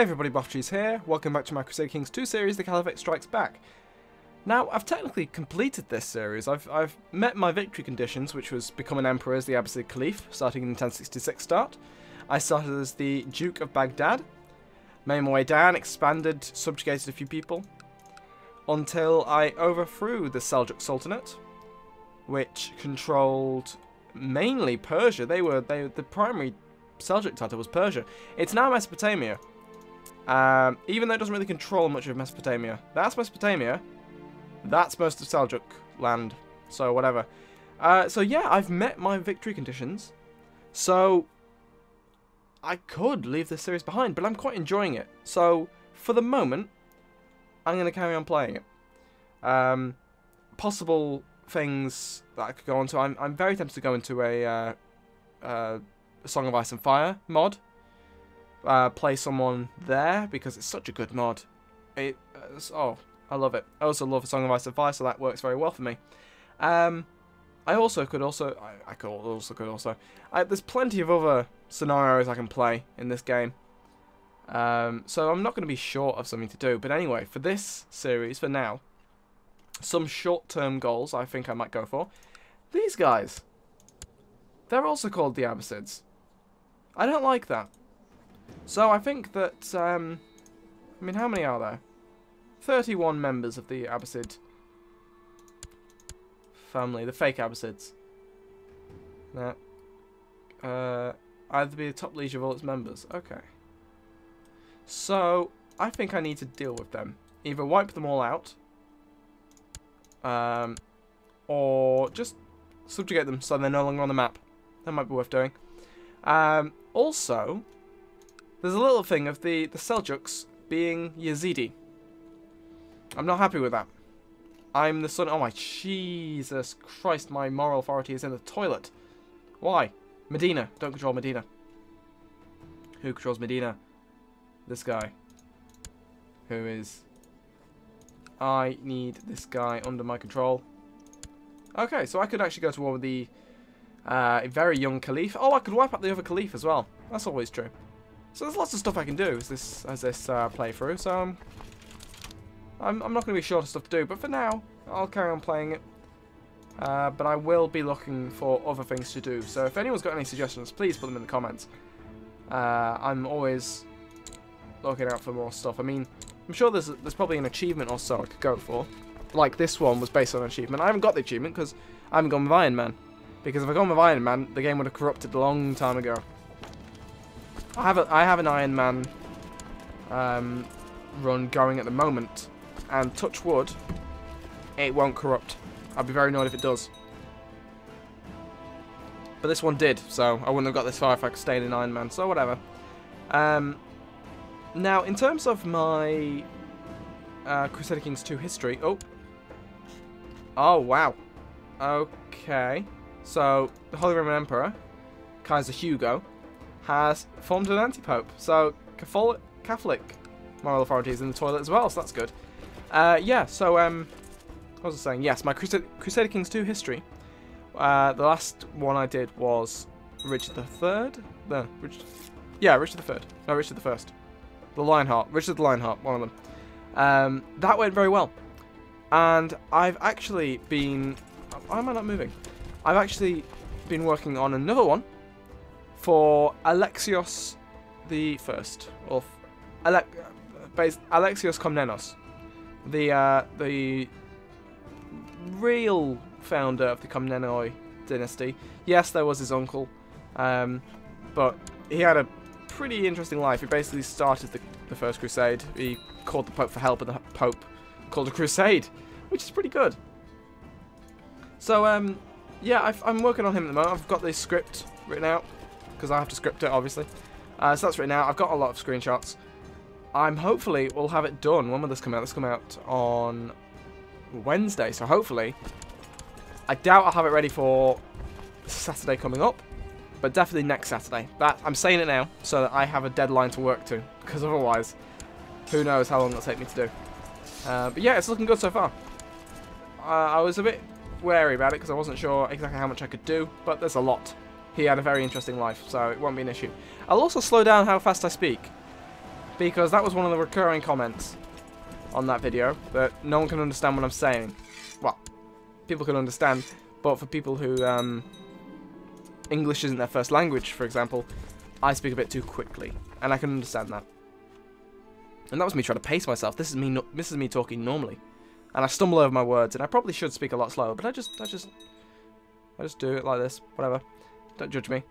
Hey everybody, Boffcheese here. Welcome back to my Crusader Kings 2 series, The Caliphate Strikes Back. Now, I've technically completed this series. I've met my victory conditions, which was become an emperor as the Abbasid Caliph, starting in the 1066 start. I started as the Duke of Baghdad, made my way down, expanded, subjugated a few people, until I overthrew the Seljuk Sultanate, which controlled mainly Persia. The primary Seljuk title was Persia. It's now Mesopotamia. Even though it doesn't really control much of Mesopotamia. That's Mesopotamia. That's most of Seljuk land. So, whatever. So, yeah, I've met my victory conditions. So, I could leave this series behind, but I'm quite enjoying it. So, for the moment, I'm going to carry on playing it. Possible things that I could go on to. I'm very tempted to go into a Song of Ice and Fire mod. Play someone there because it's such a good mod. Oh, I love it. I also love Song of Ice and Fire, so that works very well for me. I could also. There's plenty of other scenarios I can play in this game. So I'm not going to be short of something to do. But anyway, for this series, for now, some short-term goals I think I might go for. These guys. They're also called the Abbasids. I don't like that. So I think that, I mean, how many are there? 31 members of the Abbasid family, the fake Abbasids. Now, either be the top liege of all its members. Okay. So, I think I need to deal with them. Either wipe them all out, or just subjugate them so they're no longer on the map. That might be worth doing. Also, there's a little thing of the Seljuks being Yazidi. I'm not happy with that. I'm the son. Oh my Jesus Christ! My moral authority is in the toilet. Why? Medina. Don't control Medina. Who controls Medina? This guy. Who is? I need this guy under my control. Okay, so I could actually go to war with the a very young Caliph. Oh, I could wipe out the other Caliph as well. That's always true. So there's lots of stuff I can do as this playthrough. So I'm not going to be short of stuff to do. But for now, I'll carry on playing it. But I will be looking for other things to do. So if anyone's got any suggestions, please put them in the comments. I'm always looking out for more stuff. I mean, I'm sure there's probably an achievement or so I could go for. Like this one was based on an achievement. I haven't got the achievement because I haven't gone with Ironman. Because if I gone with Ironman, the game would have corrupted a long time ago. I have an Ironman run going at the moment, and touch wood, it won't corrupt. I'd be very annoyed if it does. But this one did, so I wouldn't have got this far if I stayed in Ironman. So whatever. Now, in terms of my Crusader Kings 2 history, oh wow, okay. So, the Holy Roman Emperor, Kaiser Hugo, has formed an anti-pope. So, Catholic moral authority is in the toilet as well, so that's good. Yeah, so, what was I saying? Yes, my Crusader Kings 2 history. The last one I did was Richard III? No, Richard III. No, Richard I. The Lionheart. Richard the Lionheart, one of them. That went very well. And I've actually been... Why am I not moving? I've actually been working on another one for Alexios the First, or Alexios Komnenos, the real founder of the Komnenoi dynasty. Yes, there was his uncle, but he had a pretty interesting life. He basically started the First Crusade. He called the Pope for help, and the Pope called a crusade, which is pretty good. So, yeah, I'm working on him at the moment. I've got this script written out, because I have to script it, obviously. So that's written out. I've got a lot of screenshots. Hopefully, we'll have it done. When will this come out? This will come out on Wednesday, so hopefully. I doubt I'll have it ready for Saturday coming up, but definitely next Saturday. I'm saying it now, so that I have a deadline to work to, because otherwise, who knows how long it'll take me to do. But yeah, it's looking good so far. I was a bit wary about it because I wasn't sure exactly how much I could do, but there's a lot. He had a very interesting life, so it won't be an issue. I'll also slow down how fast I speak, because that was one of the recurring comments on that video, that no one can understand what I'm saying. Well, people can understand, but for people who English isn't their first language, for example, I speak a bit too quickly, and I can understand that. And that was me trying to pace myself. This is me talking normally, and I stumble over my words, and I probably should speak a lot slower, but I just do it like this. Whatever. Don't judge me.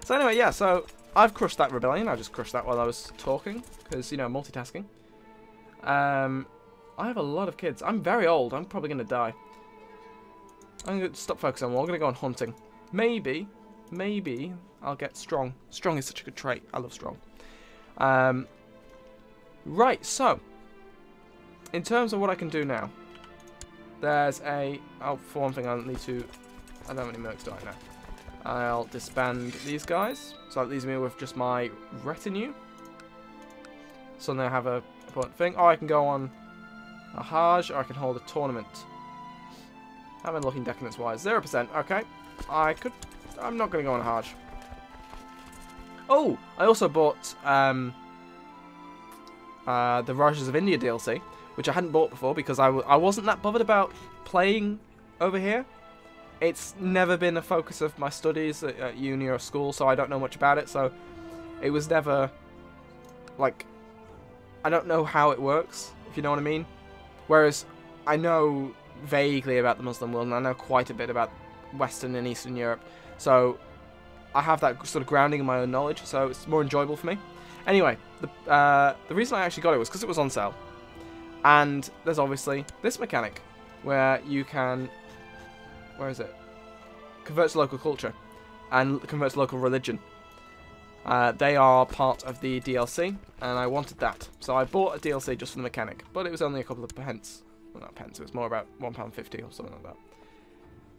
So anyway, yeah. So I've crushed that rebellion. I just crushed that while I was talking, because you know, multitasking. I have a lot of kids. I'm very old. I'm probably gonna die. I'm gonna stop focusing on war. I'm gonna go on hunting. Maybe I'll get strong. Strong is such a good trait. I love strong. Right, so in terms of what I can do now, there's a... Oh, for one thing, I don't have any mercs right now. I'll disband these guys, so that leaves me with just my retinue. So now I have a important thing. Oh, I can go on a Hajj, or I can hold a tournament. How am I looking decadence-wise? 0%, okay. I'm not going to go on a Hajj. Oh, I also bought the Rajas of India DLC, which I hadn't bought before because I wasn't that bothered about playing over here. It's never been a focus of my studies at uni or school, so I don't know much about it. So it was never, like, I don't know how it works, if you know what I mean. Whereas I know vaguely about the Muslim world, and I know quite a bit about Western and Eastern Europe. So I have that sort of grounding in my own knowledge, so it's more enjoyable for me. Anyway, the reason I actually got it was because it was on sale. And there's obviously this mechanic where you can... Where is it? Convert to local culture and convert to local religion. They are part of the DLC, and I wanted that. So I bought a DLC just for the mechanic, but it was only a couple of pence. Well, not pence, it was more about £1.50 or something like that.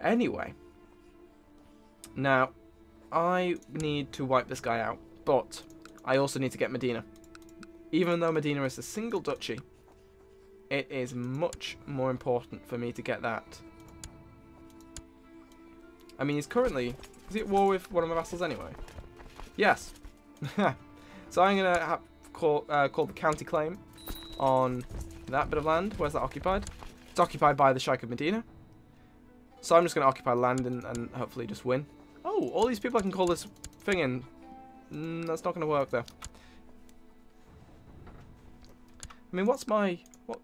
Anyway. Now, I need to wipe this guy out, but I also need to get Medina. Even though Medina is a single duchy, it is much more important for me to get that. I mean, he's currently... Is he at war with one of my vassals anyway? Yes. So I'm going to call the county claim on that bit of land. Where's that occupied? It's occupied by the Sheikh of Medina. So I'm just going to occupy land and hopefully just win. Oh, all these people I can call this thing in. That's not going to work though. I mean, what's my...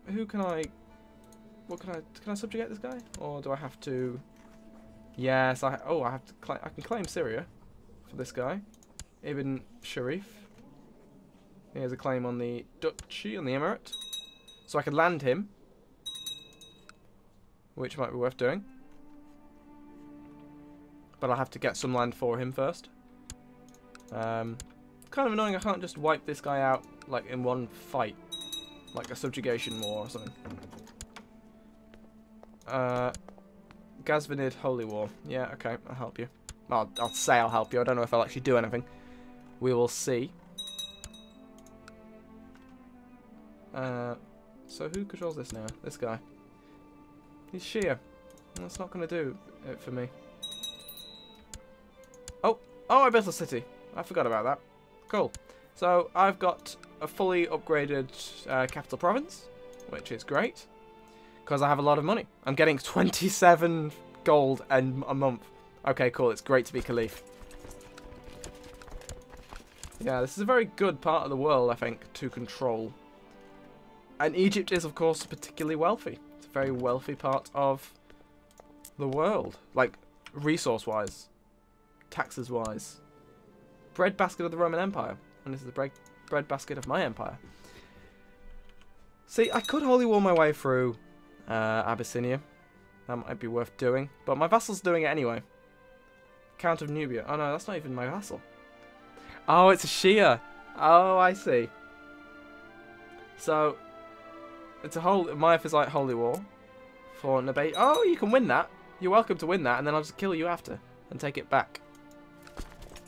Who can I... Can I subjugate this guy? Or do I have to... Yes, I have to I can claim Syria for this guy. Ibn Sharif. He has a claim on the duchy, on the emirate. So I can land him. Which might be worth doing. But I'll have to get some land for him first. Kind of annoying I can't just wipe this guy out like in one fight. Like a subjugation war or something. Ghazvanid Holy War. Yeah, okay, I'll help you. Well, I'll say I'll help you. I don't know if I'll actually do anything. We will see. So who controls this now? This guy. He's Shia. That's not going to do it for me. Oh, I built a city. I forgot about that. Cool. So I've got a fully upgraded capital province, which is great. Because I have a lot of money. I'm getting 27 gold a month. Okay, cool. It's great to be Caliph. Yeah, this is a very good part of the world, I think, to control. And Egypt is, of course, particularly wealthy. It's a very wealthy part of the world. Like, resource-wise. Taxes-wise. Breadbasket of the Roman Empire. And this is the breadbasket of my empire. See, I could holy war my way through... Abyssinia. That might be worth doing. But my vassal's doing it anyway. Count of Nubia. Oh no, that's not even my vassal. Oh, it's a Shia. Oh, I see. So, it's a whole... Miaphysite Holy War. For Nabat. Oh, you can win that. You're welcome to win that, and then I'll just kill you after. And take it back.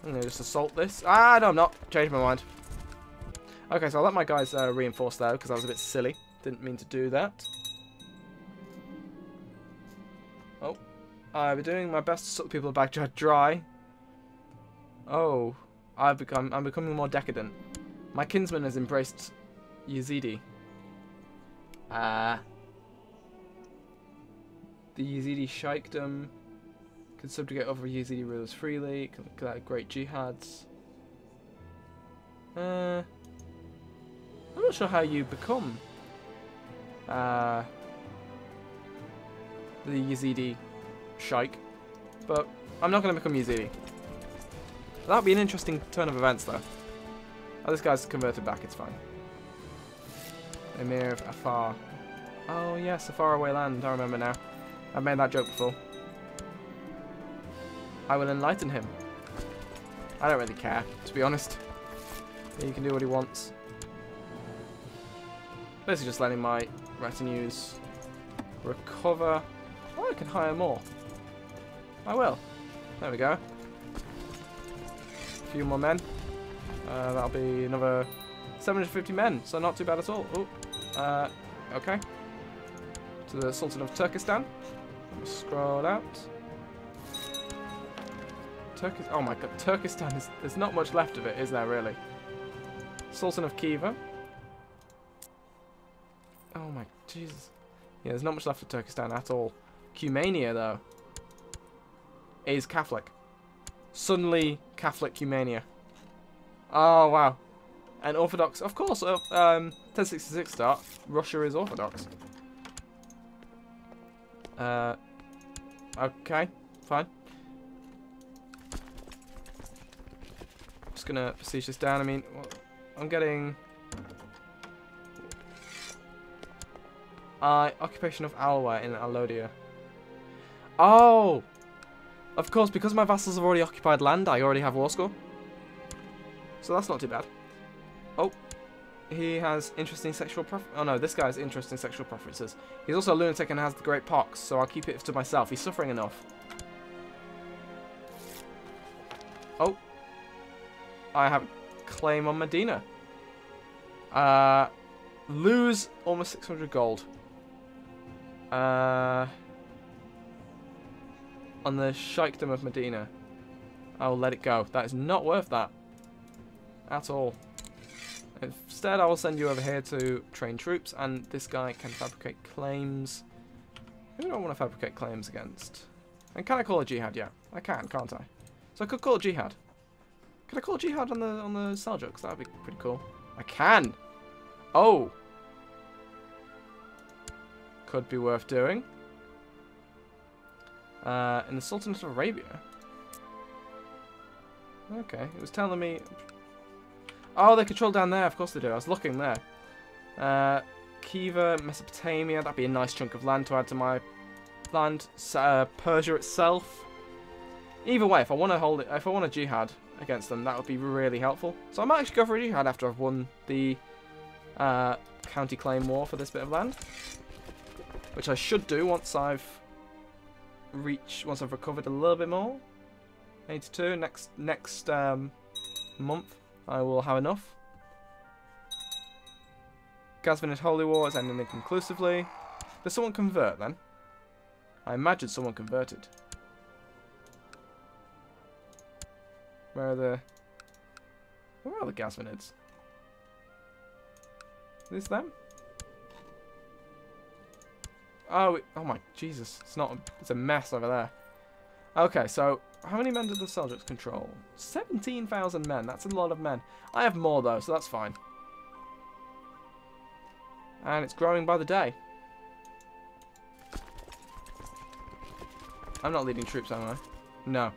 I'm going to just assault this. Ah, no, I'm not. Changed my mind. Okay, so I'll let my guys reinforce that, because that was a bit silly. Didn't mean to do that. Oh, I've been doing my best to suck people back dry. Oh, I'm becoming more decadent. My kinsman has embraced Yazidi. The Yazidi Sheikhdom can subjugate other Yazidi rulers freely, can declare great jihads. I'm not sure how you become the Yazidi Sheikh, but I'm not going to become Yazidi. That would be an interesting turn of events, though. Oh, this guy's converted back, it's fine. Emir of Afar. Oh, yes, a faraway land, I remember now. I've made that joke before. I will enlighten him. I don't really care, to be honest. He can do what he wants. Basically just letting my retinues recover. Oh, I can hire more. I will. There we go. A few more men. That'll be another 750 men, so not too bad at all. Ooh. Okay. To the Sultan of Turkestan. Scroll out. Oh my god, Turkestan is... There's not much left of it, is there, really? Sultan of Khiva. Oh my Jesus. Yeah, there's not much left of Turkestan at all. Cumania, though, is Catholic. Sunni Catholic Cumania. Oh, wow. And Orthodox, of course, 1066 start. Russia is Orthodox. Okay, fine. Just gonna besiege this down. I mean, I'm getting... occupation of Alwa in Alodia. Oh! Of course, because my vassals have already occupied land, I already have war score. So that's not too bad. Oh. He has interesting sexual preferences. Oh no, this guy has interesting sexual preferences. He's also a lunatic and has the Great Pox, so I'll keep it to myself. He's suffering enough. Oh. I have a claim on Medina. Lose almost 600 gold. On the Sheikhdom of Medina. I'll let it go. That is not worth that. At all. Instead, I will send you over here to train troops, and this guy can fabricate claims. Who do I want to fabricate claims against? And can I call a jihad? Yeah, I can, can't I? So I could call a jihad. Can I call a jihad on the Seljuks? That would be pretty cool. I can. Oh. Could be worth doing. In the Sultanate of Arabia. Okay, it was telling me... Oh, they control down there. Of course they do. I was looking there. Khiva, Mesopotamia. That'd be a nice chunk of land to add to my land. Persia itself. Either way, if I want to hold it, if I want a jihad against them, that would be really helpful. So I might actually go for a jihad after I've won the county claim war for this bit of land, which I should do once I've recovered a little bit more. 82 next month. I will have enough. Ghazvinid Holy War is ending inconclusively. Did someone convert then? I imagine someone converted. Where are the Ghazvinids? Is this them? Oh my Jesus! It's a mess over there. Okay, so how many men did the Seljuks control? 17,000 men. That's a lot of men. I have more though, so that's fine. And it's growing by the day. I'm not leading troops, am I? No.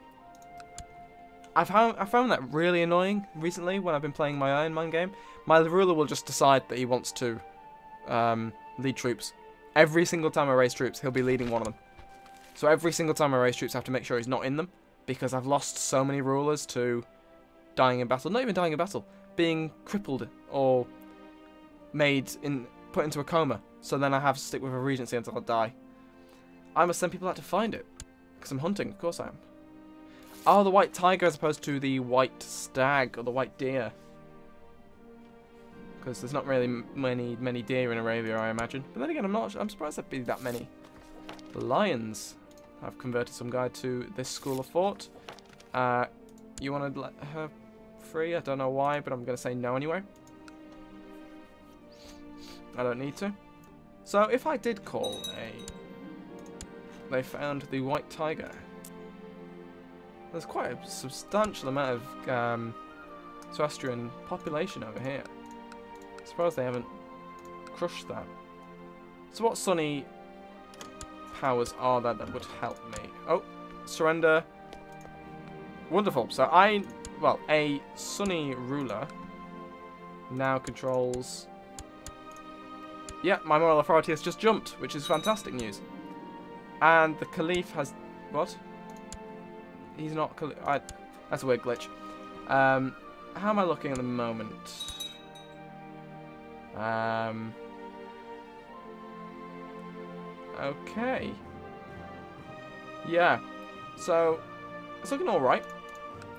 I found that really annoying recently when I've been playing my Ironman game. My ruler will just decide that he wants to lead troops. Every single time I raise troops, he'll be leading one of them. So every single time I raise troops, I have to make sure he's not in them, because I've lost so many rulers to dying in battle. Not even dying in battle, being crippled or put into a coma. So then I have to stick with a regency until I die. I must send people out to find it, because I'm hunting. Of course I am. Oh, the white tiger as opposed to the white stag or the white deer. Because there's not really many deer in Arabia, I imagine. But then again, I'm surprised there'd be that many. The lions. I've converted some guy to this school of thought. You want to let her free? I don't know why, but I'm going to say no anyway. I don't need to. So if I did call a... They found the white tiger. There's quite a substantial amount of Zoroastrian population over here. I suppose they haven't crushed that. So what Sunni powers are there that would help me? Oh, surrender. Wonderful. So a Sunni ruler now controls... Yeah, my moral authority has just jumped, which is fantastic news. And the Caliph has... What? He's not... That's a weird glitch. How am I looking at the moment? Okay. Yeah. So, it's looking alright.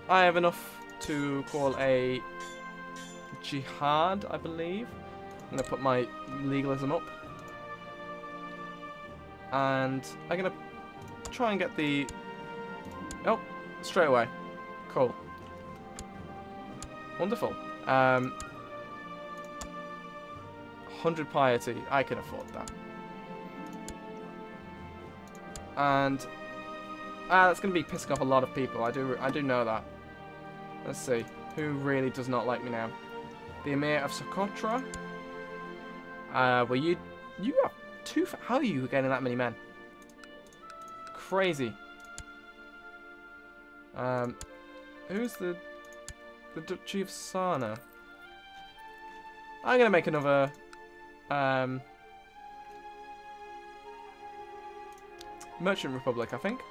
I have enough to call a Jihad, I believe. I'm going to put my legalism up. And I'm going to try and get the... Oh, straight away. Cool. Wonderful. 100 piety. I can afford that. And that's going to be pissing off a lot of people. I do know that. Let's see. Who really does not like me now? The Emir of Socotra. Well, you have two... How are you getting that many men? Crazy. Who's the Duchy of Sana? I'm going to make another... Merchant Republic, I think.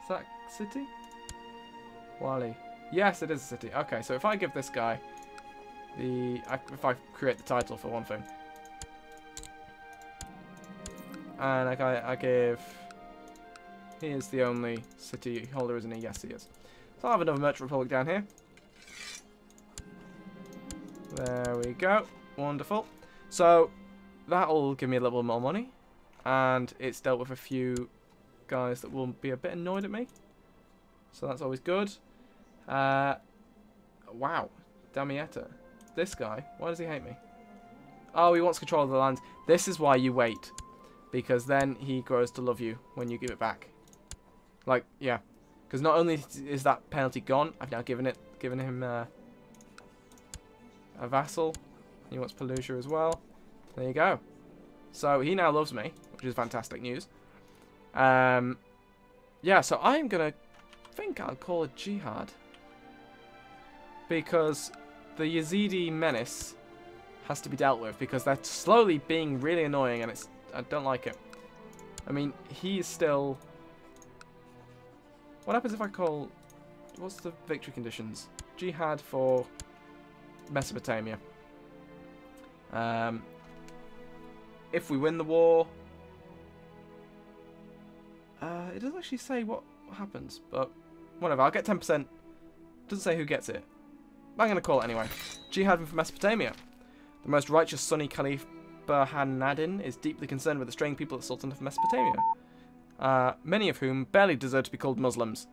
Is that city? Wali. Yes, it is a city. Okay, so if I give this guy if I create the title for one thing, and I give... He is the only city holder, isn't he? Yes, he is. So I'll have another Merchant Republic down here. There we go. Wonderful. So that'll give me a little more money, and it's dealt with a few guys that will be a bit annoyed at me. So that's always good. Wow. Damietta. This guy. Why does he hate me? Oh, he wants control of the land. This is why you wait. Because then he grows to love you when you give it back. Like, yeah. Because not only is that penalty gone, I've now given him a vassal. He wants Pelusia as well. There you go. So he now loves me, which is fantastic news. Yeah, so I'm going to think I'll call it Jihad. Because the Yazidi menace has to be dealt with. Because they're slowly being really annoying, and I don't like it. I mean, he is still... What happens if I call... What's the victory conditions? Jihad for Mesopotamia. If we win the war... it doesn't actually say what happens, but whatever. I'll get 10%. Doesn't say who gets it. I'm going to call it anyway. Jihad for Mesopotamia. The most righteous Sunni Caliph Burhanuddin is deeply concerned with the straying people of the Sultanate of Mesopotamia, many of whom barely deserve to be called Muslims.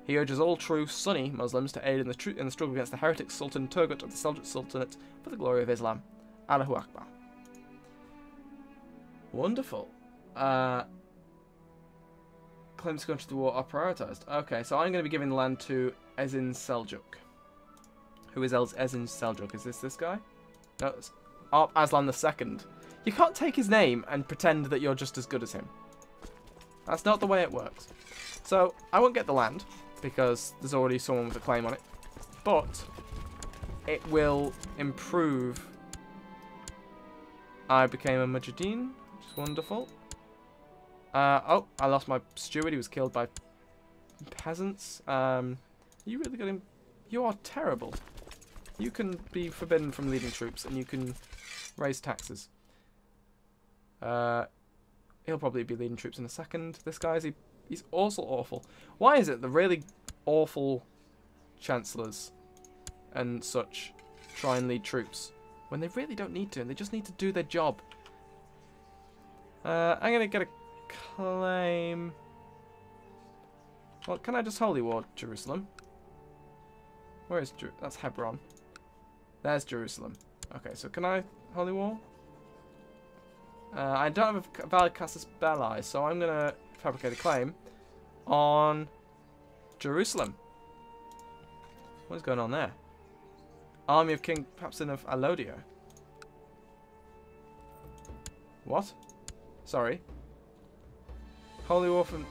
He urges all true Sunni Muslims to aid in the struggle against the heretics Sultan Turgut of the Seljuk Sultanate for the glory of Islam. Allahu Akbar. Wonderful. Claims to go into the war are prioritised. Okay, so I'm going to be giving the land to Ezin Seljuk. Who is Ezin Seljuk? Is this guy? No, it's Aslan II. You can't take his name and pretend that you're just as good as him. That's not the way it works. So, I won't get the land, because there's already someone with a claim on it. But, it will improve. I became a Mujahideen, which is wonderful. Oh, I lost my steward. He was killed by peasants. You really got him. You are terrible. You can be forbidden from leading troops, and you can raise taxes. He'll probably be leading troops in a second. This guy, he's also awful. Why is it the really awful chancellors and such try and lead troops when they really don't need to, and they just need to do their job? I'm going to get a claim. Well, can I just holy war Jerusalem? Where is that's Hebron. There's Jerusalem. Okay, so can I Holy War? I don't have a valid casus belli, so I'm going to fabricate a claim on Jerusalem. What is going on there? Army of King Papsin of Alodia. What? Sorry. Holy War from...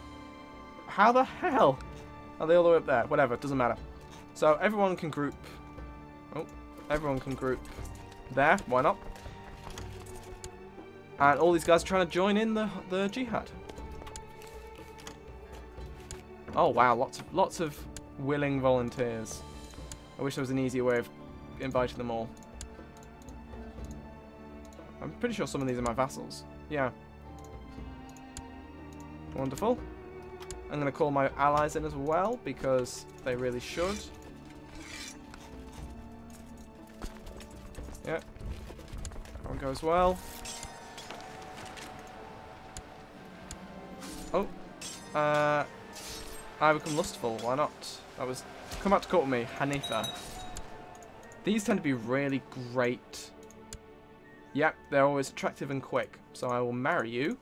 How the hell? Are they all the way up there? Whatever, doesn't matter. So everyone can group... Oh, everyone can group there. Why not? And all these guys are trying to join in the Jihad. Oh wow, lots of willing volunteers. I wish there was an easier way of inviting them all. I'm pretty sure some of these are my vassals. Yeah. Wonderful. I'm going to call my allies in as well, because they really should. Yeah. That one goes well. Oh. I become lustful. Why not? That was... Come back to court with me, Hanifa. These tend to be really great. Yep, they're always attractive and quick. So I will marry you.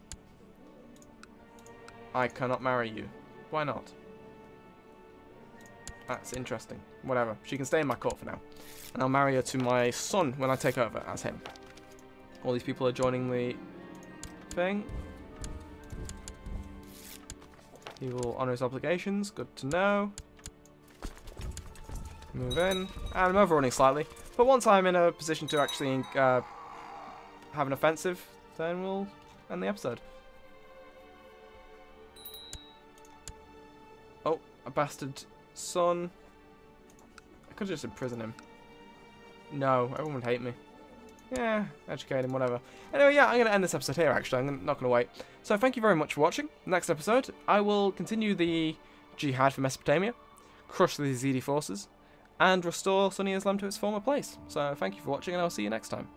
I cannot marry you. Why not? That's interesting. Whatever. She can stay in my court for now. And I'll marry her to my son when I take over as him. All these people are joining the thing. He will honour his obligations. Good to know. Move in. And I'm overrunning slightly. But once I'm in a position to actually have an offensive, then we'll end the episode. Oh, a bastard son. I could just imprison him. No, everyone would hate me. Yeah, educate him, whatever. Anyway, yeah, I'm going to end this episode here, actually. I'm not going to wait. So thank you very much for watching. Next episode, I will continue the Jihad for Mesopotamia, crush the Yazidi forces, and restore Sunni Islam to its former place. So thank you for watching, and I'll see you next time.